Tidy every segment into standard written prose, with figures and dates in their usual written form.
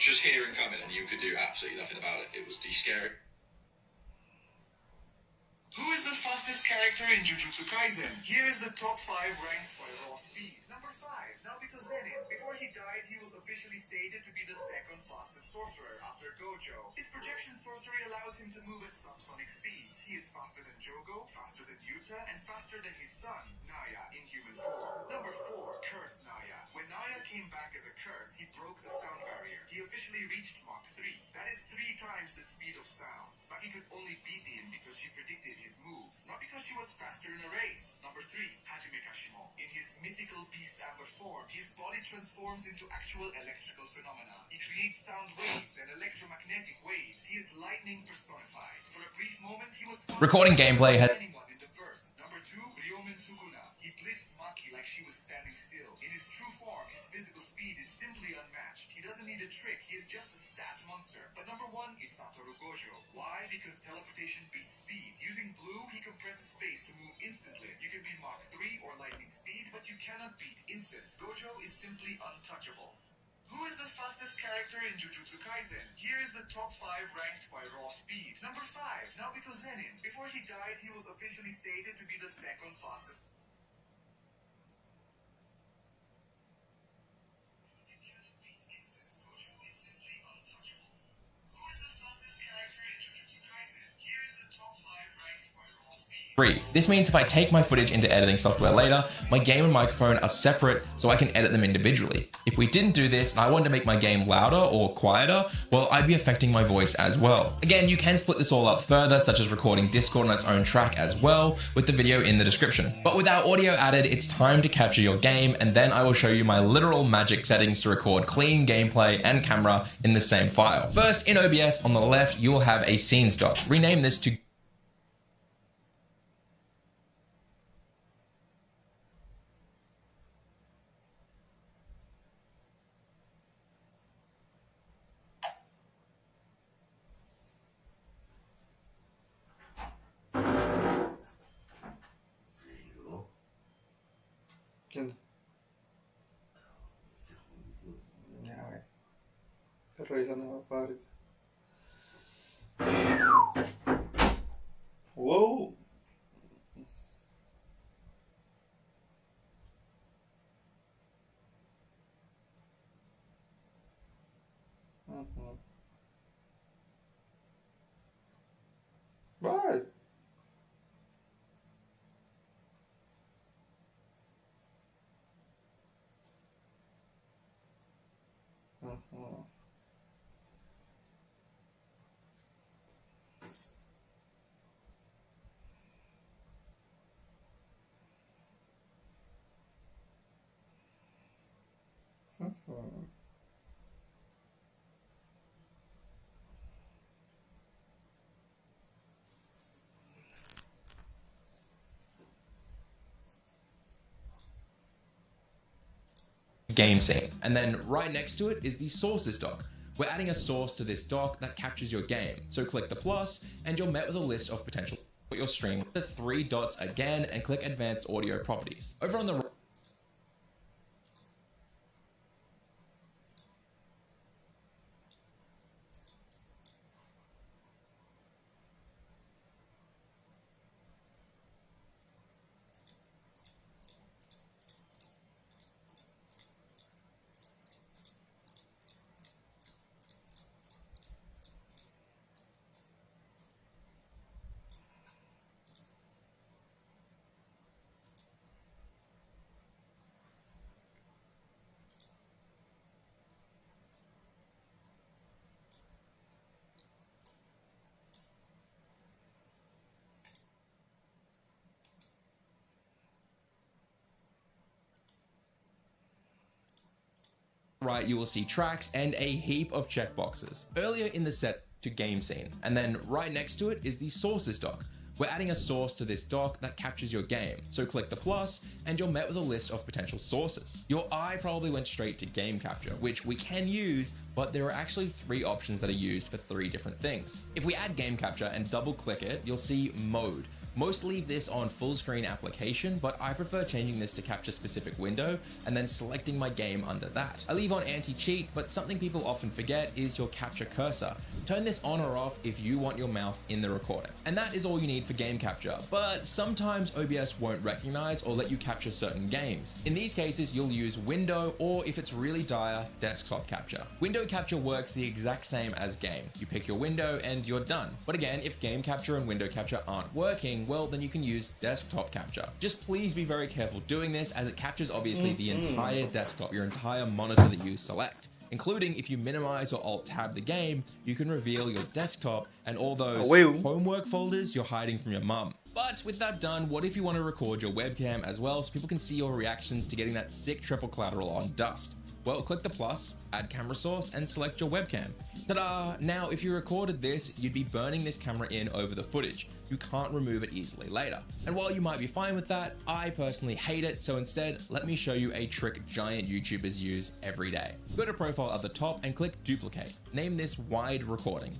just hear him coming and you could do absolutely nothing about it. It was scary. Who is the fastest character in Jujutsu Kaisen? Here is the top 5 ranked by raw speed. Number 5, Naobito Zenin. Before he died, he was officially stated to be the second fastest sorcerer after Gojo. His projection sorcery allows him to move at subsonic speeds. He is faster than Jogo, faster than Yuta, and faster than his son, Naya, in human form. Number 4, Curse Naya. When Naya came back as a curse, he broke the sound barrier. He officially reached Mach 3. That is 3 times the speed of sound. Maki could only beat him because she predicted his moves, not because she was faster in a race. Number 3, Hajime Kashimo. In his mythical beast amber form, his body transforms into actual electrical phenomena. He creates sound waves and electromagnetic waves. He is lightning personified. For a brief moment, he was Recording gameplay had anyone in the verse. Number 2, Ryomen Sukuna. He blitzed Maki like she was standing still. In his true form, his physical speed is simply unmatched. He doesn't need a trick, he is just a stat monster. But number 1 is Satoru Gojo. Why? Because teleportation beats speed. Using blue, he compresses space to move instantly. You can be Mach 3 or lightning speed, but you cannot beat instant. Gojo is simply untouchable. Who is the fastest character in Jujutsu Kaisen? Here is the top 5 ranked by raw speed. Number 5, Naobito Zenin. Before he died, he was officially stated to be the second fastest. You cannot beat instant. Gojo is simply untouchable. Who is the fastest character in Jujutsu Kaisen? Here is the top 5 ranked by raw speed. This means if I take my footage into editing software later, my game and microphone are separate so I can edit them individually. If we didn't do this and I wanted to make my game louder or quieter, well, I'd be affecting my voice as well. Again, you can split this all up further, such as recording Discord on its own track as well, with the video in the description. But with our audio added, it's time to capture your game, and then I will show you my literal magic settings to record clean gameplay and camera in the same file. First, in OBS on the left, you will have a scene stock. Rename this to Revisando una parte. Wow. Vai. game scene. And then right next to it is the sources dock. We're adding a source to this dock that captures your game. So click the plus and you're met with a list of potential for your stream. The 3 dots again and click advanced audio properties. Over on the right, you will see tracks and a heap of checkboxes. Earlier in the set to game scene, and then right next to it is the sources dock. We're adding a source to this dock that captures your game. So click the plus and you're met with a list of potential sources. Your eye probably went straight to game capture, which we can use, but there are actually 3 options that are used for 3 different things. If we add game capture and double click it, you'll see mode. Most leave this on full screen application, but I prefer changing this to capture specific window and then selecting my game under that. I leave on anti-cheat, but something people often forget is your capture cursor. Turn this on or off if you want your mouse in the recording. And that is all you need for game capture, but sometimes OBS won't recognize or let you capture certain games. In these cases, you'll use window, or if it's really dire, desktop capture. Window capture works the exact same as game. You pick your window and you're done. But again, if game capture and window capture aren't working, well, then you can use desktop capture. Just please be very careful doing this, as it captures obviously the entire desktop, your entire monitor that you select. Including if you minimize or alt tab the game, you can reveal your desktop and all those homework folders you're hiding from your mum. But with that done, what if you want to record your webcam as well so people can see your reactions to getting that sick triple collateral on Dust? Well, click the plus, add camera source, and select your webcam. Ta-da! Now, if you recorded this, you'd be burning this camera in over the footage. You can't remove it easily later. And while you might be fine with that, I personally hate it, so instead, let me show you a trick giant YouTubers use every day. Go to profile at the top and click duplicate. Name this wide recording.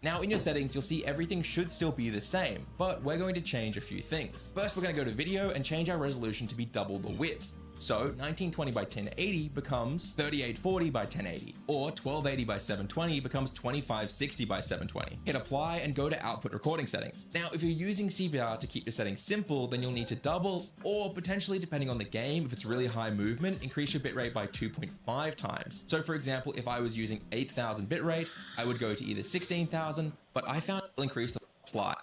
Now in your settings, you'll see everything should still be the same, but we're going to change a few things. First, we're going to go to video and change our resolution to be double the width. So 1920 by 1080 becomes 3840 by 1080, or 1280 by 720 becomes 2560 by 720. Hit apply and go to output recording settings. Now, if you're using CBR to keep your settings simple, then you'll need to double, or potentially depending on the game, if it's really high movement, increase your bitrate by 2.5 times. So for example, if I was using 8000 bitrate, I would go to either 16,000, but I found it'll increase the apply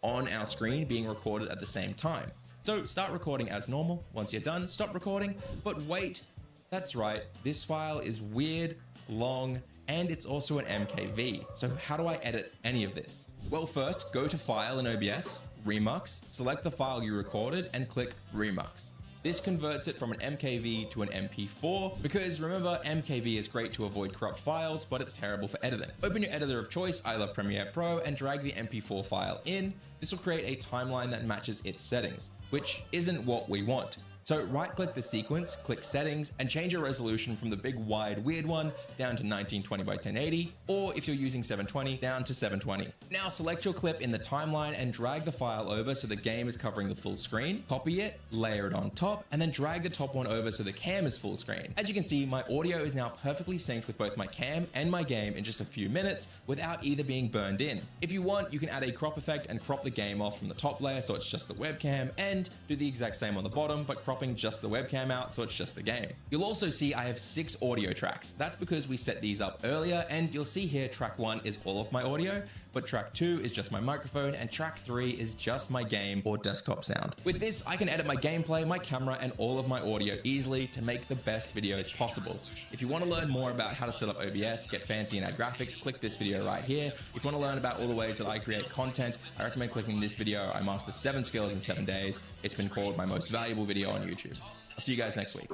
on our screen being recorded at the same time. So start recording as normal. Once you're done, stop recording, but wait, that's right, this file is weird, long, and it's also an MKV. So how do I edit any of this? Well, first, go to File in OBS, Remux, select the file you recorded, and click Remux. This converts it from an MKV to an MP4, because remember, MKV is great to avoid corrupt files, but it's terrible for editing. Open your editor of choice, I love Premiere Pro, and drag the MP4 file in. This will create a timeline that matches its settings, which isn't what we want. So right-click the sequence, click Settings, and change your resolution from the big wide weird one down to 1920 by 1080, or if you're using 720, down to 720. Now select your clip in the timeline and drag the file over so the game is covering the full screen, copy it, layer it on top, and then drag the top one over so the cam is full screen. As you can see, my audio is now perfectly synced with both my cam and my game in just a few minutes without either being burned in. If you want, you can add a crop effect and crop the game off from the top layer so it's just the webcam, and do the exact same on the bottom, but cropping just the webcam out so it's just the game. You'll also see I have 6 audio tracks. That's because we set these up earlier, and you'll see here track 1 is all of my audio, but track 2 is just my microphone, and track 3 is just my game or desktop sound. With this, I can edit my gameplay, my camera, and all of my audio easily to make the best videos possible. If you want to learn more about how to set up OBS, get fancy and add graphics, click this video right here. If you want to learn about all the ways that I create content, I recommend clicking this video. I mastered 7 skills in 7 days. It's been called my most valuable video on YouTube. I'll see you guys next week.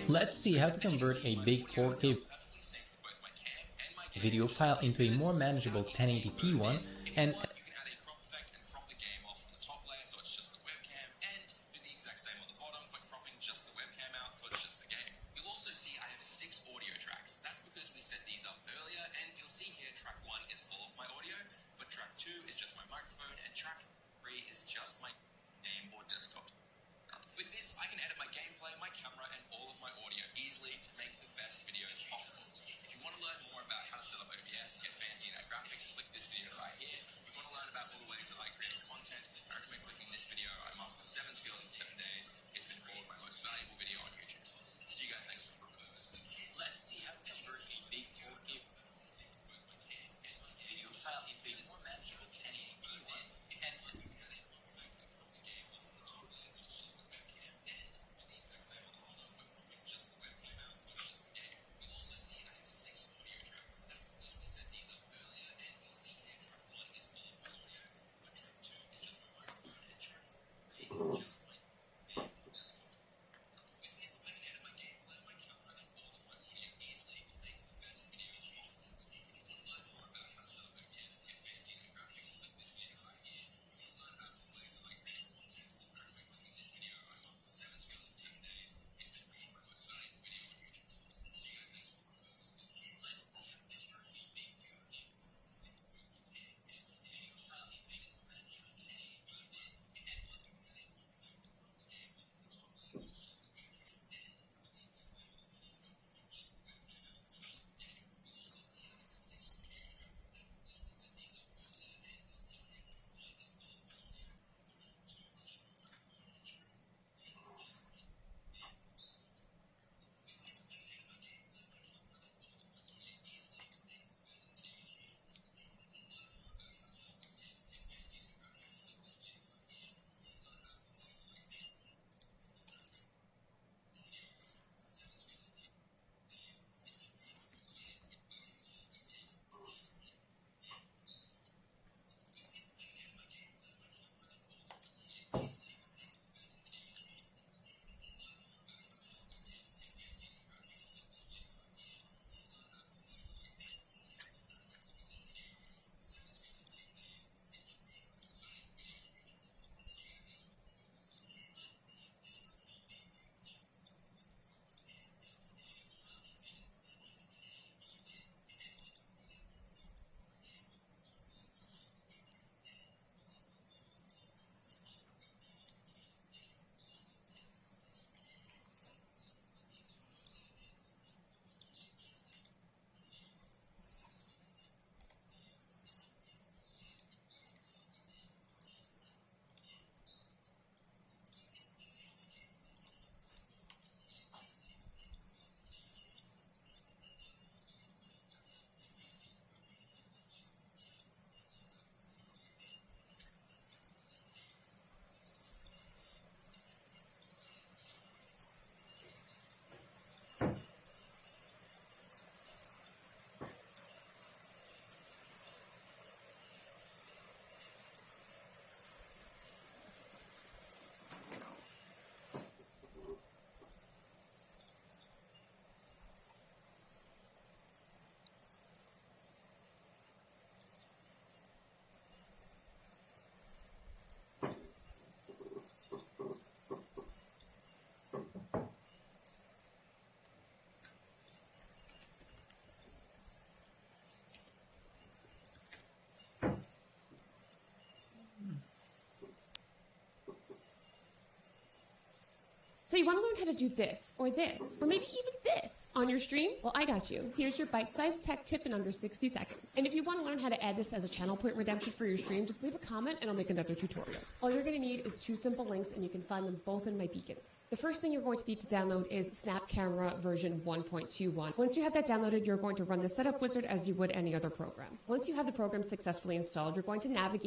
Let's see how to convert a big 4K video file into a more manageable 1080p one, and You can add a crop effect and crop the game off from the top layer so it's just the webcam, and do the exact same on the bottom, but cropping just the webcam out so it's just the game. You'll also see I have 6 audio tracks. That's because we set these up earlier, and you'll see here track 1 is all of my audio, but track 2 is just my microphone, and track 3 is just my game or desktop. With this, I can edit my gameplay, my camera, and all of my audio easily to make the best videos possible. If you want to learn more about how to set up OBS, get fancy and add graphics, click this video right here. If you want to learn about all the ways that I create content, I recommend clicking this video. I mastered 7 skills in 7 days. It's been called my most valuable video on YouTube. See you guys next week. let's see how to convert a big 4K video file into a more manageable 1080p one, and So you want to learn how to do this, or maybe even this on your stream? Well, I got you. Here's your bite-sized tech tip in under 60 seconds. And if you want to learn how to add this as a channel point redemption for your stream, just leave a comment and I'll make another tutorial. All you're going to need is 2 simple links, and you can find them both in my beacons. The first thing you're going to need to download is Snap Camera version 1.21. Once you have that downloaded, you're going to run the setup wizard as you would any other program. Once you have the program successfully installed, you're going to navigate